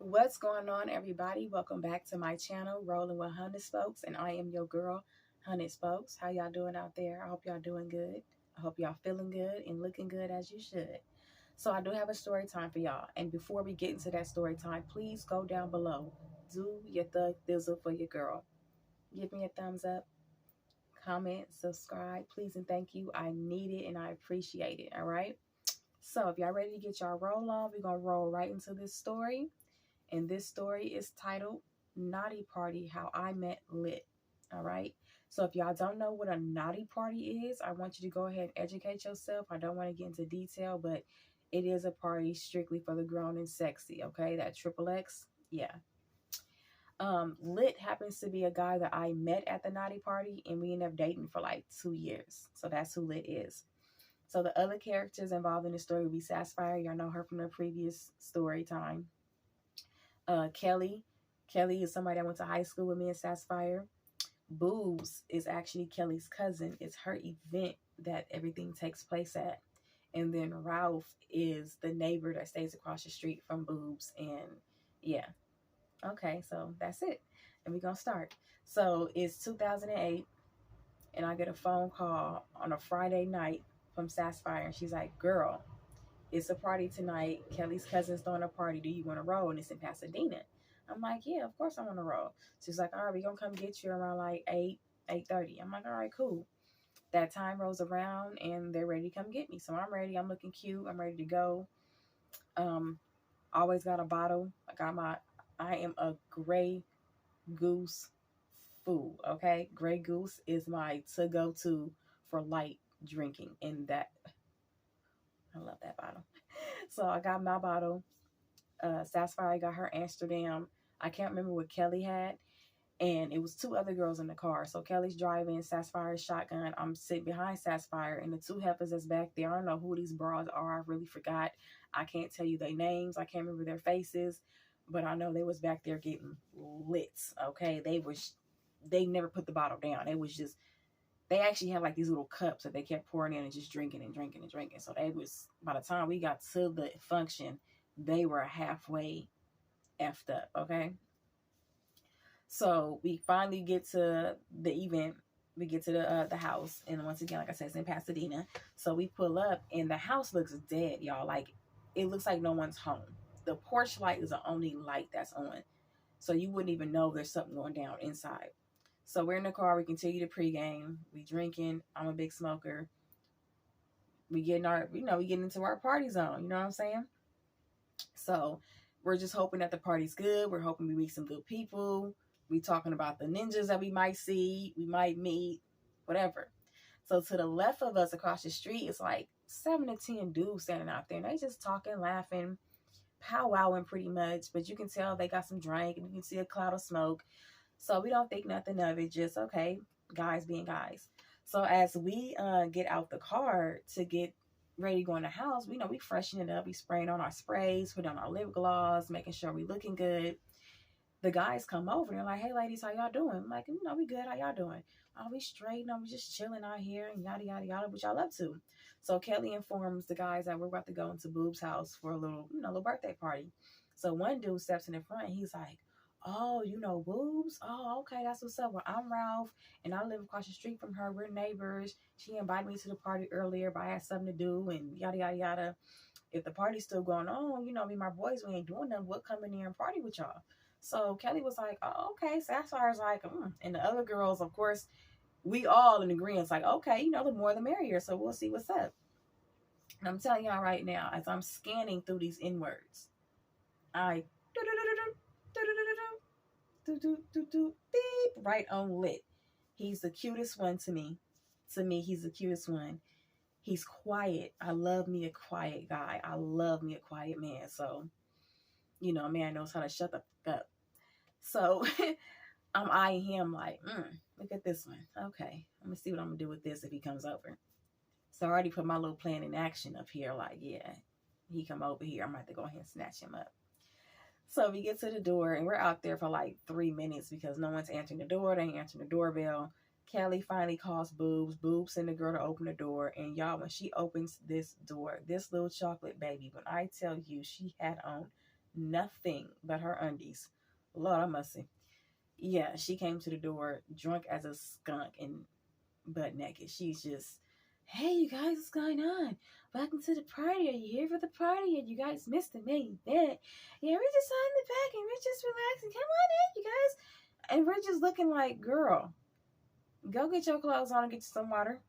What's going on, everybody? Welcome back to my channel, Rolling with Hunnit Spokes, and I am your girl, Hunnit Spokes. How y'all doing out there? I hope y'all doing good. I hope y'all feeling good and looking good as you should. So I do have a story time for y'all. And before we get into that story time, please go down below. Do your thug thizzle for your girl. Give me a thumbs up, comment, subscribe, please and thank you. I need it and I appreciate it. All right. So if y'all ready to get y'all roll on, we're gonna roll right into this story. And this story is titled Naughty Party, How I Met Lit. All right. So if y'all don't know what a naughty party is, I want you to go ahead and educate yourself. I don't want to get into detail, but it is a party strictly for the grown and sexy. Okay. That triple X. Yeah. Lit happens to be a guy that I met at the naughty party and we ended up dating for like 2 years. So that's who Lit is. So the other characters involved in the story will be Sapphire. Y'all know her from the previous story time. Kelly. Kelly is somebody that went to high school with me in Sapphire. Boobs is actually Kelly's cousin. It's her event that everything takes place at. And then Ralph is the neighbor that stays across the street from Boobs. And yeah. Okay, so that's it. And we're going to start. So it's 2008, and I get a phone call on a Friday night from Sapphire. And she's like, girl, it's a party tonight. Kelly's cousin's throwing a party. Do you want to roll? And it's in Pasadena. I'm like, yeah, of course I want to roll. She's like, all right, we're going to come get you around like 8:30. I'm like, all right, cool. That time rolls around and they're ready to come get me. So I'm ready. I'm looking cute. I'm ready to go. Um, Always got a bottle. I am a Gray Goose fool, okay? Gray Goose is my to-go-to for light drinking. And that, I love that bottle. So I got my bottle. Sapphire got her Amsterdam. I can't remember what Kelly had. And it was two other girls in the car. So Kelly's driving, Sapphire's shotgun. I'm sitting behind Sapphire, and the two heifers that's back there. I don't know who these bras are. I really forgot. I can't tell you their names. I can't remember their faces. But I know they was back there getting lit. Okay. They never put the bottle down. It was just, they actually had like these little cups that they kept pouring in and just drinking and drinking and drinking. So they was, by the time we got to the function, they were halfway effed up. Okay. So we finally get to the event. We get to the house, and once again, like I said, it's in Pasadena. So we pull up, and the house looks dead, y'all. Like, it looks like no one's home. The porch light is the only light that's on, so you wouldn't even know there's something going down inside. So we're in the car. We continue to pregame. We drinking. I'm a big smoker. We getting we getting into our party zone. You know what I'm saying? So we're just hoping that the party's good. We're hoping we meet some good people. We talking about the ninjas that we might see, we might meet, whatever. So to the left of us across the street is like 7 to 10 dudes standing out there. And they just talking, laughing, powwowing pretty much. But you can tell they got some drink and you can see a cloud of smoke. So we don't think nothing of it. Just, okay, guys being guys. So as we get out the car to get ready to go in the house, we freshen it up. We spraying on our sprays, put on our lip gloss, making sure we looking good. The guys come over and they're like, hey ladies, how y'all doing? I'm like, we good. How y'all doing? Oh, we straight. No, we just chilling out here and yada, yada, yada, what y'all up to? So Kelly informs the guys that we're about to go into Boob's house for a little birthday party. So one dude steps in the front and he's like, oh, you know Boobs? Oh, okay, that's what's up. Well, I'm Ralph and I live across the street from her. We're neighbors. She invited me to the party earlier, but I had something to do and yada, yada, yada. If the party's still going on, me and my boys, we ain't doing nothing. We'll come in there and party with y'all. So Kelly was like, oh, okay. Sapphire's like, And the other girls, of course, we all in agreement. It's like, okay, the more the merrier. So we'll see what's up. And I'm telling y'all right now, as I'm scanning through these N words, I beep right on Lit. He's the cutest one to me. To me, he's the cutest one. He's quiet. I love me a quiet guy. I love me a quiet man. So, a man knows how to shut the fuck up. So I'm eyeing him like, look at this one. Okay, I'm gonna see what I'm gonna do with this if he comes over. So I already put my little plan in action up here. Like, yeah, he come over here, I'm gonna have to go ahead and snatch him up. So we get to the door and we're out there for like 3 minutes because no one's answering the door. They ain't answering the doorbell. Kelly finally calls Boobs. Boobs send the girl to open the door. And y'all, when she opens this door, this little chocolate baby, when I tell you she had on nothing but her undies. Lord, I must say. Yeah, she came to the door drunk as a skunk and butt naked. She's just, hey, you guys, what's going on? Welcome to the party. Are you here for the party? And you guys missed the main event. Yeah, we're just on the back and we're just relaxing. Come on in, you guys. And we're just looking like, girl, go get your clothes on and get you some water.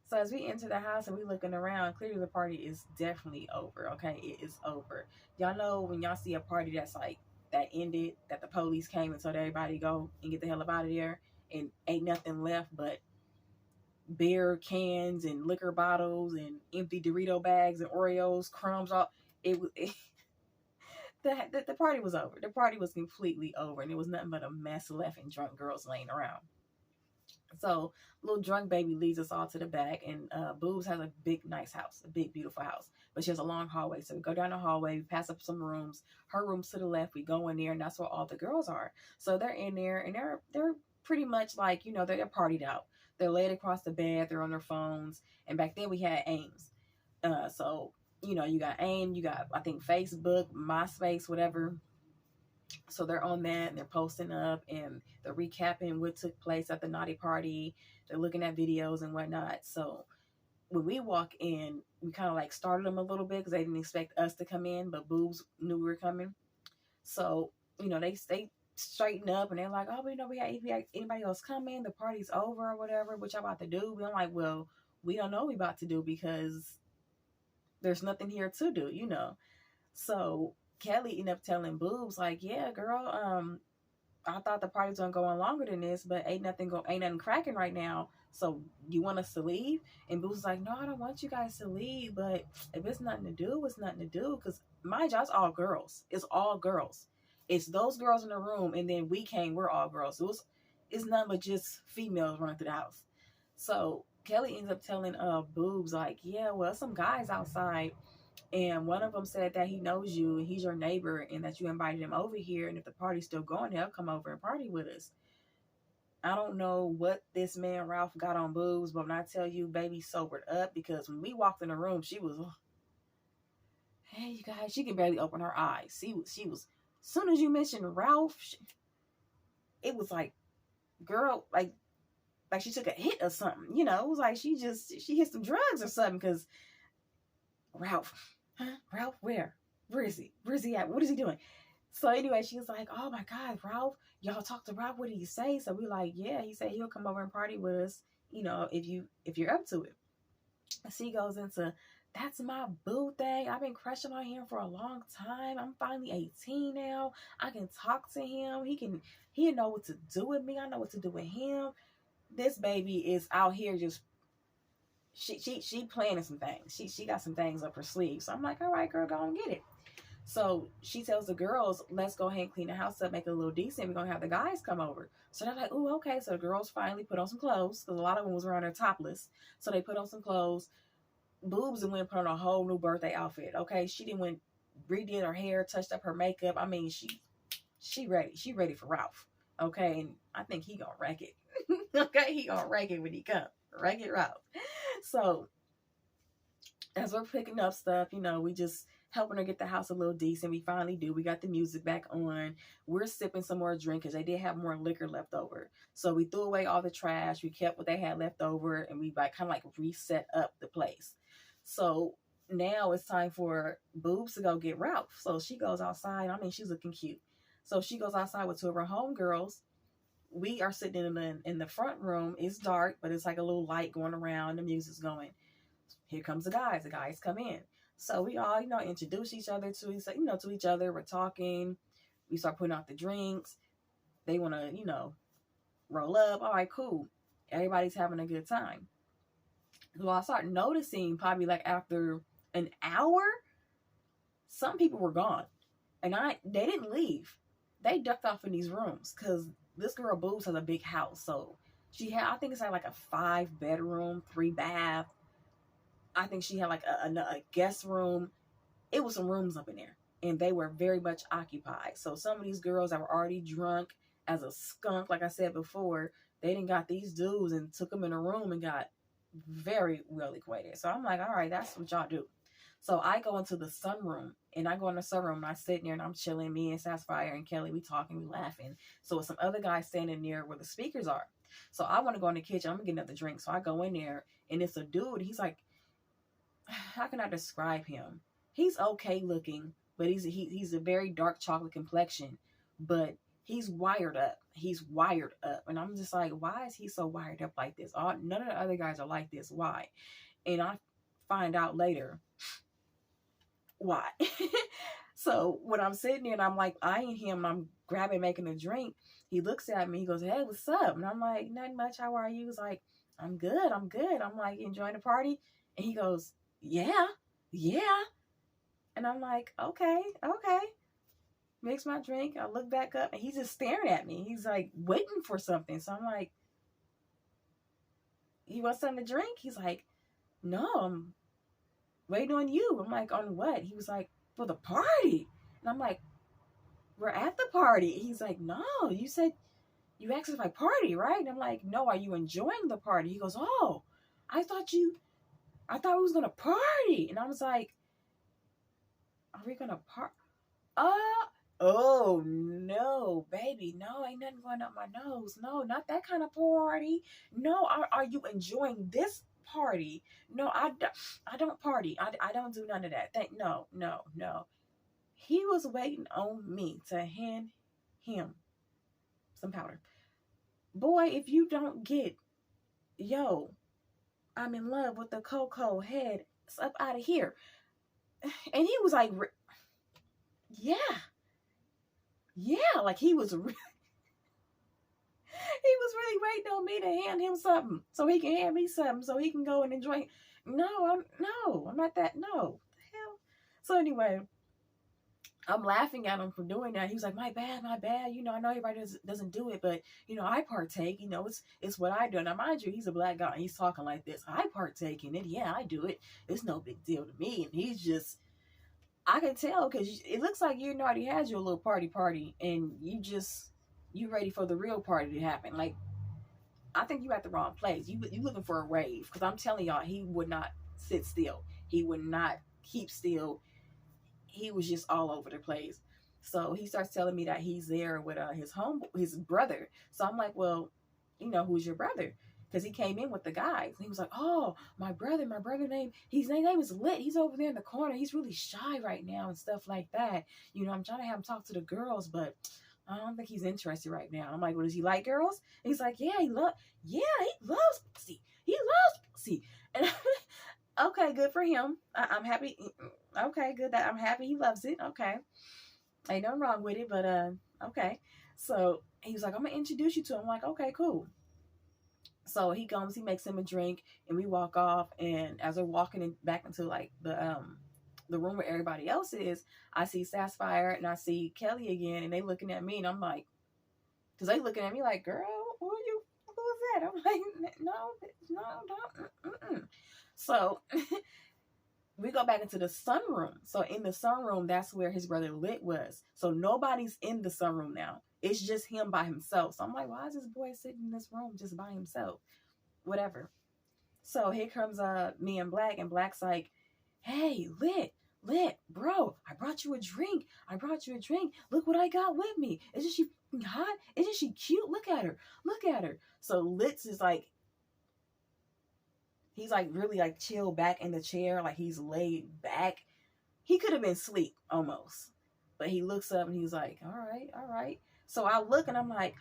So as we enter the house and we looking around, clearly the party is definitely over. Okay, it is over. Y'all know when y'all see a party that's like that ended, that the police came and told everybody go and get the hell up out of there, and ain't nothing left but beer cans and liquor bottles and empty Dorito bags and Oreos, crumbs. All it was. The party was over. The party was completely over, and it was nothing but a mess left and drunk girls laying around. So little drunk baby leads us all to the back, and Boobs has a big, nice house, a big, beautiful house. But she has a long hallway. So we go down the hallway, we pass up some rooms. Her room's to the left. We go in there, and that's where all the girls are. So they're in there, and they're pretty much like, you know, they're partied out. They're laid across the bed. They're on their phones. And back then we had AIMs. So you know, you got AIM, you got, I think, Facebook, MySpace, whatever. So they're on that and they're posting up and they're recapping what took place at the naughty party. They're looking at videos and whatnot. So when we walk in, we kind of like started them a little bit because they didn't expect us to come in, but Boobs knew we were coming. So, you know, they straighten up and they're like, oh, we know we got anybody else coming, the party's over or whatever, what y'all about to do? We're like, well, we don't know what we about to do because there's nothing here to do, you know. So Kelly ended up telling Boobs, like, yeah, girl, I thought the party was gonna go on longer than this, but ain't nothing cracking right now. So you want us to leave? And Boobs was like, no, I don't want you guys to leave, but if it's nothing to do, it's nothing to do. Because mind you, it's all girls. It's all girls. It's those girls in the room, and then we're all girls. So it's nothing but just females running through the house. So Kelly ends up telling Boobs, like, yeah, well, some guys outside, and one of them said that he knows you and he's your neighbor and that you invited him over here. And if the party's still going, he'll come over and party with us. I don't know what this man Ralph got on Boobs, but when I tell you, baby sobered up, because when we walked in the room, she was, oh, hey, you guys, she can barely open her eyes. She was, as soon as you mentioned Ralph, it was like, girl, like she took a hit or something. You know, it was like she hit some drugs or something, because Ralph, huh? Ralph, where? Where is he? Where's he at? What is he doing? So anyway, she was like, oh my God, Ralph, y'all talk to Ralph. What did he say? So we like, yeah, he said he'll come over and party with us, you know, if you're up to it. She goes into, that's my boo thing. I've been crushing on him for a long time. I'm finally 18 now. I can talk to him. He know what to do with me. I know what to do with him. This baby is out here just she planning some things. She got some things up her sleeve. So I'm like, all right, girl, go and get it. So she tells the girls, let's go ahead and clean the house up, make it a little decent. We're gonna have the guys come over. So they're like, oh, okay. So the girls finally put on some clothes, because a lot of them was around their topless. So they put on some clothes. Boobs and went put on a whole new birthday outfit. Okay, she didn't went redid her hair, touched up her makeup. I mean, she ready. She ready for Ralph. Okay, and I think he gonna wreck it. Okay, he gonna wreck it when he come. Wreck it, Ralph. So as we're picking up stuff, you know, we just helping her get the house a little decent. We finally do. We got the music back on. We're sipping some more drink because they did have more liquor left over. So we threw away all the trash. We kept what they had left over, and we like kind of like reset up the place. So now it's time for Boobs to go get Ralph. So she goes outside. I mean, she's looking cute. So she goes outside with two of her homegirls. We are sitting in the front room. It's dark, but it's like a little light going around. The music's going. Here comes the guys. The guys come in. So we all, you know, introduce each other to each other. We're talking. We start putting out the drinks. They want to, you know, roll up. All right, cool. Everybody's having a good time. So I start noticing probably like after an hour, some people were gone. And they didn't leave. They ducked off in these rooms because this girl Boobs has a big house. So she had, I think it's like a 5-bedroom, 3-bath. I think she had like a guest room. It was some rooms up in there, and they were very much occupied. So some of these girls that were already drunk as a skunk, like I said before, they didn't got these dudes and took them in a room and got very well acquainted. So I'm like, all right, that's what y'all do. So I go into the sunroom And I go in the server room and I sit there and I'm chilling. Me and Sapphire and Kelly, we talking, we laughing. So some other guys standing near where the speakers are. So I want to go in the kitchen. I'm gonna get another drink. So I go in there and it's a dude. He's like, how can I describe him? He's okay looking, but he's a very dark chocolate complexion, but he's wired up. He's wired up, and I'm just like, why is he so wired up like this? None of the other guys are like this. Why? And I find out later why. So when I'm sitting there and I'm like eyeing him, and I'm grabbing, making a drink, he looks at me. He goes, "Hey, what's up?" And I'm like, "Nothing much. How are you?" He's like, "I'm good. I'm good." I'm like, "Enjoying the party?" And he goes, "Yeah, yeah." And I'm like, "Okay, okay." Mix my drink. I look back up, and he's just staring at me. He's like waiting for something. So I'm like, "You want something to drink?" He's like, "No, I'm waiting on you." I'm like, "On what?" He was like, "For the party." And I'm like, "We're at the party." He's like, "No, you said you asked if I party, right?" And I'm like, "No, are you enjoying the party?" He goes, "Oh, I thought we was gonna party." And I was like, "Are we gonna party?" Oh no, baby, no, ain't nothing going up my nose. No, not that kind of party. No, are you enjoying this party? No, I don't party. I don't do none of that. No, no, no. He was waiting on me to hand him some powder. Boy, if you don't get, yo, I'm in love with the cocoa head, it's up out of here. And he was like, yeah, yeah, like he was really waiting on me to hand him something so he can hand me something so he can go and enjoy. No, I'm not that. No, hell. So anyway, I'm laughing at him for doing that. He was like, my bad, my bad. You know, I know everybody doesn't do it, but you know, I partake. You know, it's what I do. Now, mind you, he's a black guy. He's talking like this. I partake in it. Yeah, I do it. It's no big deal to me. And he's just, I can tell because it looks like you already had your little party, and you ready for the real party to happen. Like, I think you at the wrong place. You looking for a rave because I'm telling y'all, he would not sit still. He would not keep still. He was just all over the place. So he starts telling me that he's there with his brother. So I'm like, well, you know, who's your brother? Because he came in with the guys. And he was like, oh, my brother his name is Lit. He's over there in the corner. He's really shy right now and stuff like that. You know, I'm trying to have him talk to the girls, but I don't think he's interested right now. I'm like, well, does he like girls? And he's like, yeah, he loves pussy. He loves pussy. And okay, good for him. I'm happy. Okay, good. I'm happy he loves it. Okay. Ain't nothing wrong with it, but okay. So he was like, I'm gonna introduce you to him. I'm like, okay, cool. So he comes, he makes him a drink, and we walk off. And as we're walking back into like the room where everybody else is, I see Sapphire and I see Kelly again, and they looking at me, and I'm like, because they looking at me like, girl, who is that? I'm like, no, don't. So we go back into the sunroom. So in the sunroom, that's where his brother Lit was. So nobody's in the sunroom now. It's just him by himself. So I'm like, why is this boy sitting in this room just by himself? Whatever. So here comes me and Black's like, hey, Lit, bro, I brought you a drink. Look what I got with me. Isn't she hot? Isn't she cute? Look at her. So Litz is like, he's like really like chill back in the chair, like he's laid back. He could have been asleep almost, but he looks up and he's like, all right. So I look and I'm like,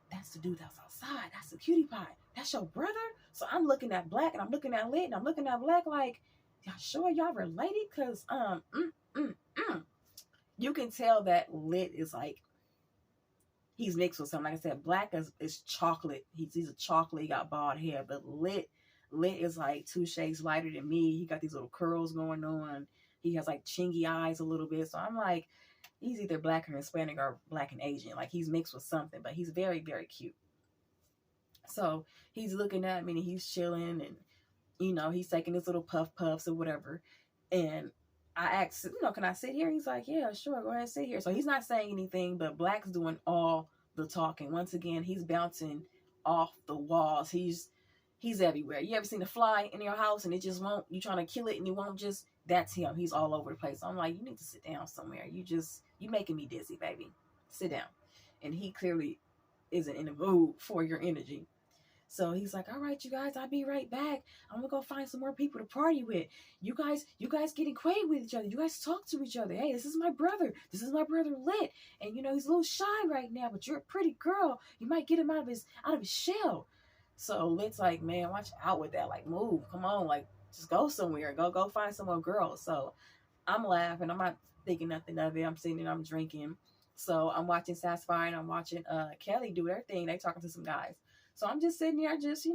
that's the dude that's outside. That's the cutie pie. That's your brother. So I'm looking at Black and I'm looking at Lit and I'm looking at Black like, y'all sure y'all related? Cause you can tell that Lit is like, he's mixed with something. Like I said, Black is chocolate. He's a chocolate. He got bald hair, but Lit is like 2 shades lighter than me. He got these little curls going on. He has like chingy eyes a little bit. So I'm like, he's either Black and Hispanic or Black and Asian. Like he's mixed with something, but he's very, very cute. So he's looking at me and he's chilling and, you know, he's taking his little puffs or whatever. And I asked, you know, can I sit here? He's like, yeah, sure, go ahead and sit here. So he's not saying anything, but Black's doing all the talking. Once again, he's bouncing off the walls. He's everywhere. You ever seen a fly in your house and it just won't, you trying to kill it and it won't just That's him. He's all over the place. I'm like, you need to sit down somewhere. You making me dizzy, baby. Sit down. And he clearly isn't in the mood for your energy. So he's like, all right, you guys, I'll be right back. I'm gonna go find some more people to party with. You guys get acquainted with each other. You guys talk to each other. Hey, this is my brother. This is my brother Lit. And he's a little shy right now, but you're a pretty girl. You might get him out of his shell. So Lit's like, man, watch out with that. Like, move. Come on, like, just go somewhere. Go find some more girls. So I'm laughing. I'm not thinking nothing of it. I'm sitting there, I'm drinking. So I'm watching Sapphire and I'm watching Kelly do their thing. They talking to some guys. So I'm just sitting there, just,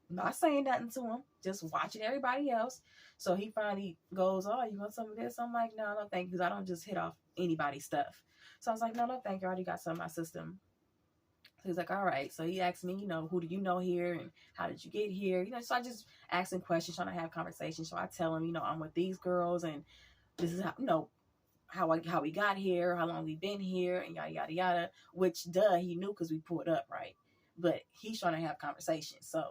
not saying nothing to him, just watching everybody else. So he finally goes, oh, you want some of this? I'm like, no, thank you, because I don't just hit off anybody's stuff. So I was like, no, thank you. I already got some in my system. So he's like, all right. So he asked me, who do you know here and how did you get here? So I just ask him questions, trying to have conversations. So I tell him, I'm with these girls and this is how, how we got here, how long we been here, and yada, yada, yada, which, he knew because we pulled up, right? But he's trying to have conversation. So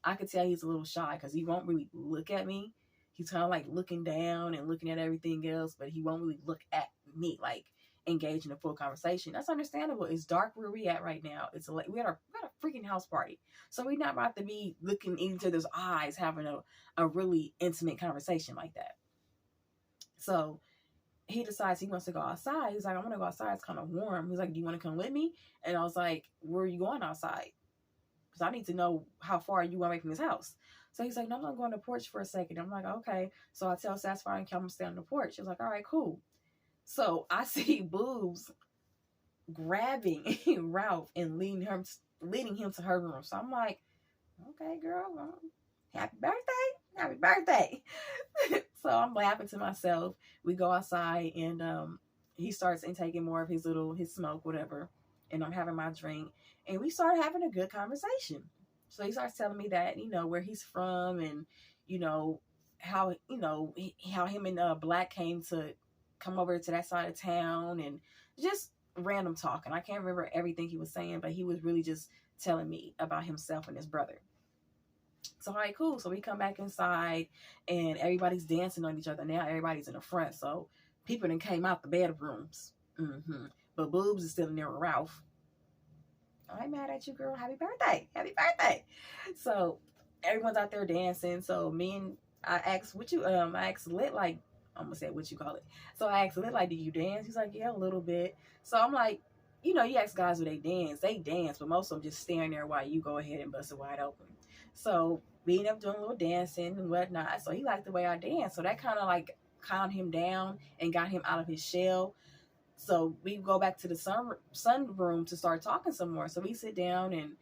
I could tell he's a little shy because he won't really look at me. He's kind of like looking down and looking at everything else, but he won't really look at me, like engage in a full conversation. That's understandable. It's dark where we at right now. It's like we got a freaking house party. So we're not about to be looking in each other's eyes, having a really intimate conversation like that. So he decides he wants to go outside. He's like, I want to go outside. It's kind of warm. He's like, do you want to come with me? And I was like, where are you going outside? Because I need to know how far you away from his house. So he's like, no, I'm going to go on the porch for a second. I'm like, okay. So I tell Sapphire and come stay on the porch. He's like, all right, cool. So I see Boobs grabbing Ralph and leading him to her room. So I'm like, okay, girl, well, happy birthday. So I'm laughing to myself. We go outside and he starts taking more of his smoke, whatever. And I'm having my drink. And we started having a good conversation. So he starts telling me that, where he's from and, how him and Black came to come over to that side of town and just random talking. I can't remember everything he was saying, but he was really just telling me about himself and his brother. So, all right, cool. So we come back inside and everybody's dancing on each other. Now everybody's in the front. So people then came out the bedrooms. But Boobs is still in there with Ralph. I ain't mad at you, girl. Happy birthday. So everyone's out there dancing. So I asked Lit, like, I'm gonna say what you call it. So I asked Lit, like, do you dance? He's like, yeah, a little bit. So I'm like, you ask guys when they dance, but most of them just staring there while you go ahead and bust it wide open. So we ended up doing a little dancing and whatnot. So he liked the way I danced. So that kind of like calmed him down and got him out of his shell. So we go back to the sun room to start talking some more. So we sit down and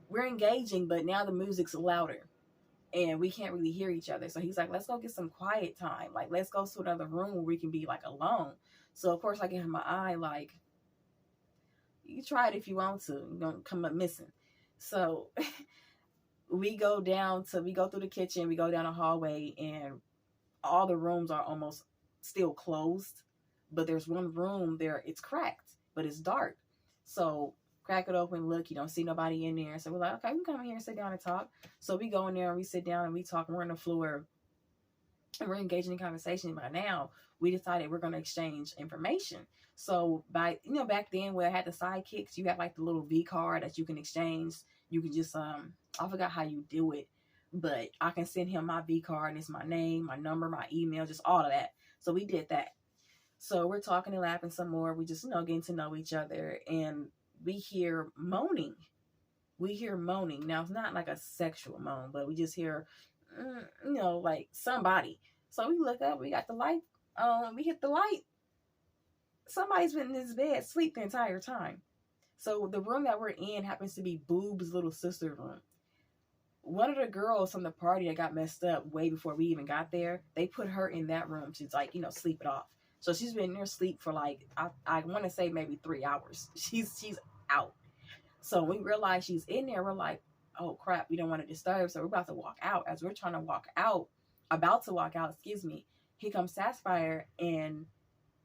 we're engaging, but now the music's louder and we can't really hear each other. So he's like, let's go get some quiet time. Like, let's go to another room where we can be like alone. So of course I give him my eye, like, you try it if you want to. You don't come up missing. So we go through the kitchen, we go down the hallway, and all the rooms are almost still closed. But there's one room there, it's cracked, but it's dark. So crack it open, look, you don't see nobody in there. So we're like, okay, we come in here and sit down and talk. So we go in there and we sit down and we talk and we're on the floor and we're engaging in conversation. By now, we decided we're going to exchange information. So back then where I had the sidekicks, you had like the little V card that you can exchange. You can just, I forgot how you do it, but I can send him my V card and it's my name, my number, my email, just all of that. So we did that. So we're talking and laughing some more. We just, getting to know each other and we hear moaning. Now, it's not like a sexual moan, but we just hear, like somebody. So we look up, we got the light on, we hit the light. Somebody's been in this bed asleep the entire time. So the room that we're in happens to be Boob's little sister room. One of the girls from the party that got messed up way before we even got there, they put her in that room to like, sleep it off. So she's been in her sleep for like, I want to say maybe 3 hours. She's out. So when we realize she's in there, we're like, oh crap, we don't want to disturb. So we're about to walk out. As we're trying to walk out, here comes Sapphire and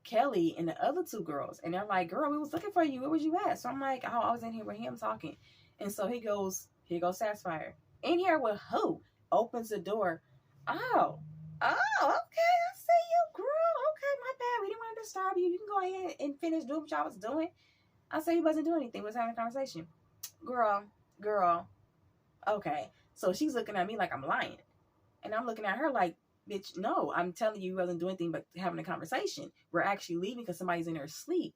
Kelly and the other two girls. And they're like, girl, we was looking for you. Where was you at? So I'm like, oh, I was in here with him talking. And so here goes Sapphire. In here with who? Opens the door. Oh, okay, disturb you. You can go ahead and finish doing what y'all was doing. I said he wasn't doing anything. We was having a conversation. Girl. Okay. So she's looking at me like I'm lying. And I'm looking at her like, bitch, no, I'm telling you, he wasn't doing anything but having a conversation. We're actually leaving because somebody's in there asleep.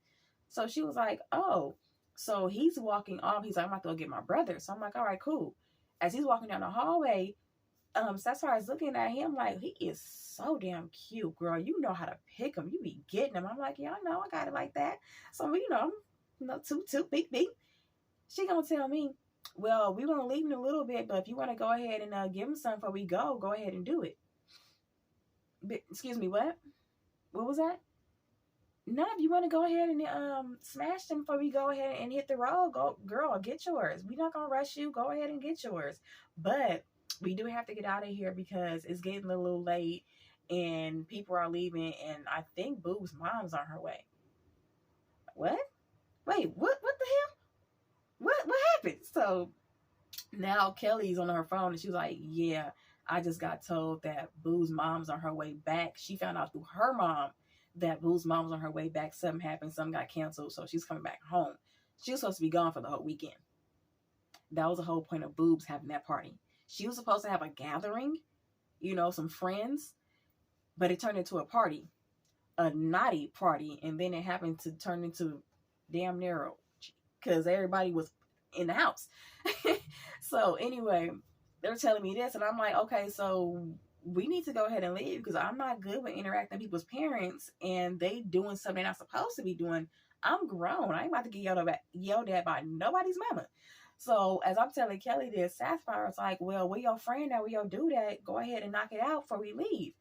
So she was like, oh. So he's walking off. He's like, I'm about to go get my brother. So I'm like, all right, cool. As he's walking down the hallway, Sapphire is looking at him like, he is so damn cute, girl. You know how to pick him. You be getting him. I'm like, yeah, I know. I got it like that. So, toot, beep, beep. She gonna tell me, well, we're gonna leave in a little bit, but if you want to go ahead and give him something before we go ahead and do it. But, excuse me, what? What was that? No, if you want to go ahead and smash them before we go ahead and hit the road, go, girl, get yours. We're not gonna rush you. Go ahead and get yours. But we do have to get out of here because it's getting a little late and people are leaving, and I think Boo's mom's on her way. What? Wait, what the hell? What happened? So now Kelly's on her phone and she was like, yeah, I just got told that Boo's mom's on her way back. She found out through her mom that Boo's mom was on her way back. Something happened, something got canceled, so she's coming back home. She was supposed to be gone for the whole weekend. That was the whole point of Boobs having that party. She was supposed to have a gathering, some friends, but it turned into a party, a naughty party, and then it happened to turn into damn near because everybody was in the house. So anyway, they're telling me this, and I'm like, okay, so we need to go ahead and leave because I'm not good with interacting with people's parents and they doing something they're not supposed to be doing. I'm grown. I ain't about to get yelled at by nobody's mama. So as I'm telling Kelly this, Sapphire's like, well, where your friend at? Where your dude at? Go ahead and knock it out before we leave.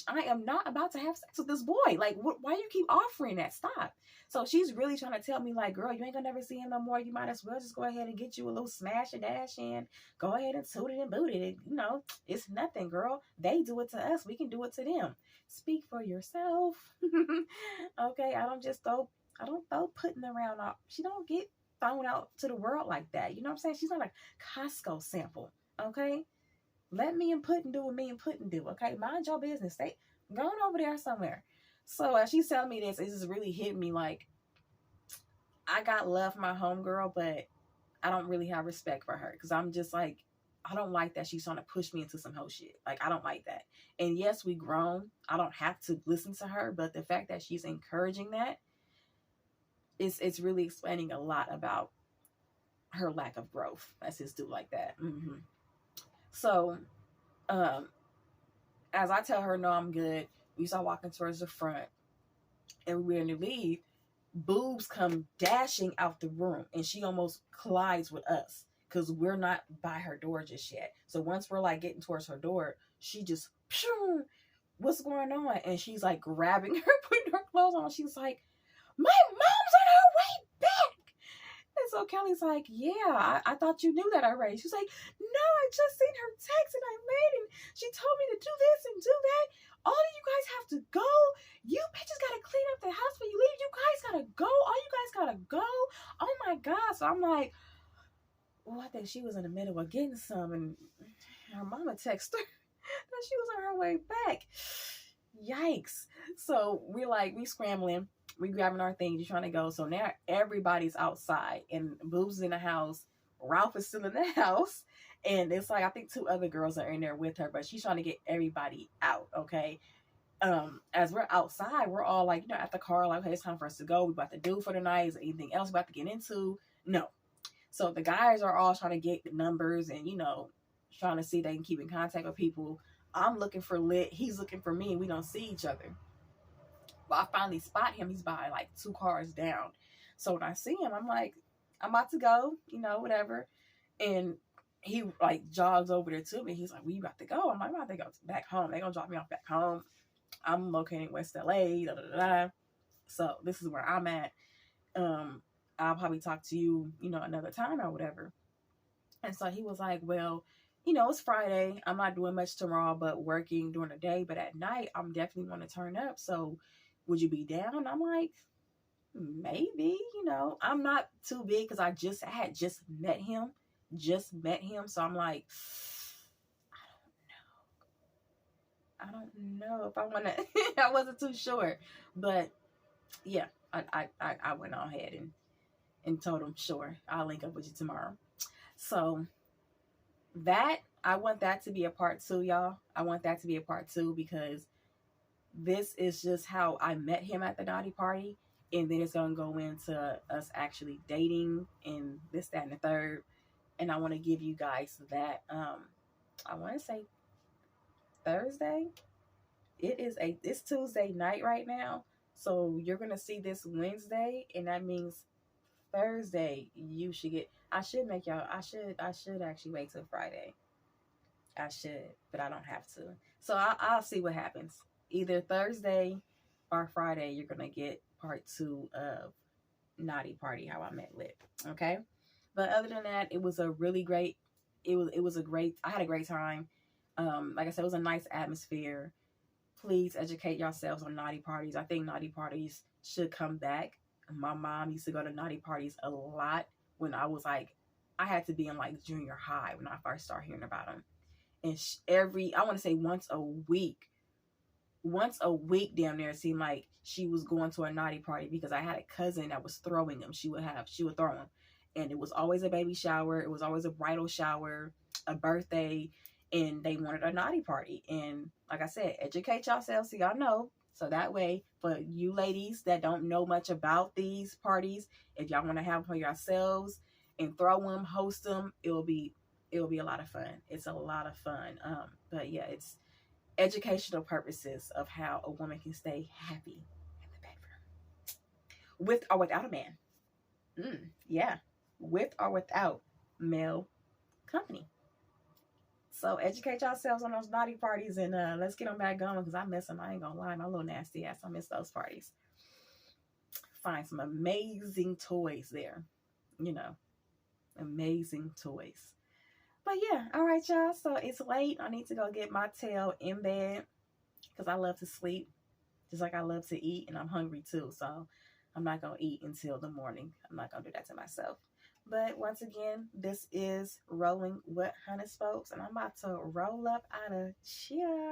I am not about to have sex with this boy. Like, why you keep offering that? Stop. So she's really trying to tell me, like, girl, you ain't gonna never see him no more. You might as well just go ahead and get you a little smash and dash and go ahead and toot it and boot it. It's nothing, girl. They do it to us. We can do it to them. Speak for yourself. Okay, I don't throw putting around. She don't get thrown out to the world like that. You know what I'm saying? She's not a Costco sample. Okay. Let me and Puddin do what me and Puddin do, okay? Mind your business. Stay going over there somewhere. So as she's telling me this, it just really hit me like, I got love for my homegirl, but I don't really have respect for her because I'm just like, I don't like that she's trying to push me into some whole shit. Like, I don't like that. And yes, we grown. I don't have to listen to her, but the fact that she's encouraging that, it's really explaining a lot about her lack of growth. Let's just do like that. Mm-hmm. So, as I tell her, no, I'm good, we start walking towards the front and we're going to leave. Boobs come dashing out the room and she almost collides with us because we're not by her door just yet. So once we're like getting towards her door, she just, what's going on? And she's like grabbing her, putting her clothes on. She's like, my mom's on her way back. And so Kelly's like, yeah, I thought you knew that already. She's like, no, I just seen her text and I made it. She told me to do this and do that. All of you guys have to go. You bitches got to clean up the house when you leave. You guys got to go. All you guys got to go. Oh my God. So I'm like, well, I think she was in the middle of getting some and her mama texted her that she was on her way back. Yikes. So we scrambling. We grabbing our things, you're trying to go. So now everybody's outside and Boobs in the house. Ralph is still in the house. And it's like, I think 2 other girls are in there with her, but she's trying to get everybody out. Okay. As we're outside, we're all like, at the car, like, okay, it's time for us to go. We about to do for the night. Is there anything else we about to get into? No. So the guys are all trying to get the numbers and, trying to see if they can keep in contact with people. I'm looking for Lit. He's looking for me and we don't see each other. Well, I finally spot him. He's by like 2 cars down. So when I see him, I'm like, I'm about to go, whatever. And he like jogs over there to me. He's like, where you about to go? I'm like, I'm about to go back home. They're going to drop me off back home. I'm located in West LA. So this is where I'm at. I'll probably talk to you, another time or whatever. And so he was like, well, it's Friday. I'm not doing much tomorrow, but working during the day. But at night, I'm definitely want to turn up. So would you be down? I'm like, maybe, I'm not too big because I had just met him. So I'm like, I don't know if I want to. I wasn't too sure, but yeah, I went on ahead and told him, sure, I'll link up with you tomorrow. So that, I want that to be a part two, y'all. I want that to be a part two because this is just how I met him at the naughty party. And then it's going to go into us actually dating and this, that, and the third. And I want to give you guys that. I want to say Thursday. It's Tuesday night right now. So you're going to see this Wednesday. And that means Thursday you should get, I should actually wait till Friday. I should, but I don't have to. So I'll see what happens. Either Thursday or Friday, you're gonna get part two of Naughty Party, how I met Lit. Okay, but other than that, it was a really great. It was a great. I had a great time. Like I said, it was a nice atmosphere. Please educate yourselves on naughty parties. I think naughty parties should come back. My mom used to go to naughty parties a lot when I was like, I had to be in like junior high when I first started hearing about them. And I want to say once a week down there, it seemed like she was going to a naughty party because I had a cousin that was throwing them. She would throw them. And it was always a baby shower. It was always a bridal shower, a birthday, and they wanted a naughty party. And like I said, educate yourselves so y'all know. So that way, for you ladies that don't know much about these parties, if y'all want to have them for yourselves and throw them, host them, it'll be a lot of fun. It's a lot of fun. But yeah, it's educational purposes of how a woman can stay happy in the bedroom with or without a man. Yeah, with or without male company. So educate yourselves on those naughty parties and let's get them back going because I miss them. I ain't gonna lie, my little nasty ass. I miss those parties. Find some amazing toys there, you know, amazing toys. But yeah, all right, y'all. So it's late. I need to go get my tail in bed because I love to sleep just like I love to eat, and I'm hungry too. So I'm not going to eat until the morning. I'm not going to do that to myself. But once again, this is Rolling with Honey Spokes, and I'm about to roll up out of here.